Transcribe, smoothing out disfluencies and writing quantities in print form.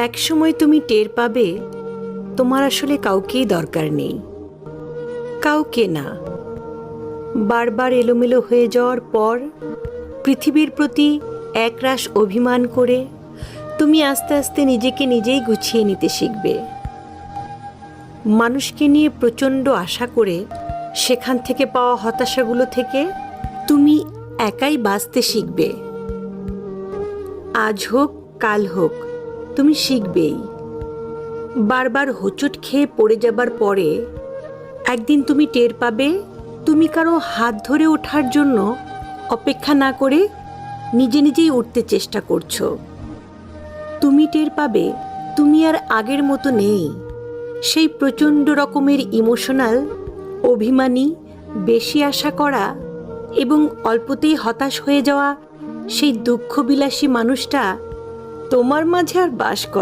একসময় তুমি টের পাবে তোমার আসলে কাউকেই দরকার নেই, কাউকে না। বারবার এলোমেলো হয়ে যাওয়ার পর পৃথিবীর প্রতি একরাশ অভিমান করে তুমি আস্তে আস্তে নিজেকে নিজেই গুছিয়ে নিতে শিখবে। মানুষকে নিয়ে প্রচণ্ড আশা করে সেখান থেকে পাওয়া হতাশাগুলো থেকে তুমি একাই বাঁচতে শিখবে। আজ হোক কাল হোক তুমি শিখবেই। বারবার হোঁচট খেয়ে পড়ে যাবার পরে একদিন তুমি টের পাবে তুমি কারো হাত ধরে ওঠার জন্য অপেক্ষা না করে নিজে নিজেই উঠতে চেষ্টা করছো। তুমি টের পাবে তুমি আর আগের মতো নেই। সেই প্রচণ্ড রকমের ইমোশনাল, অভিমানী, বেশি আশা করা এবং অল্পতেই হতাশ হয়ে যাওয়া সেই দুঃখবিলাসী মানুষটা তোমার মাঝে আর বাস করে।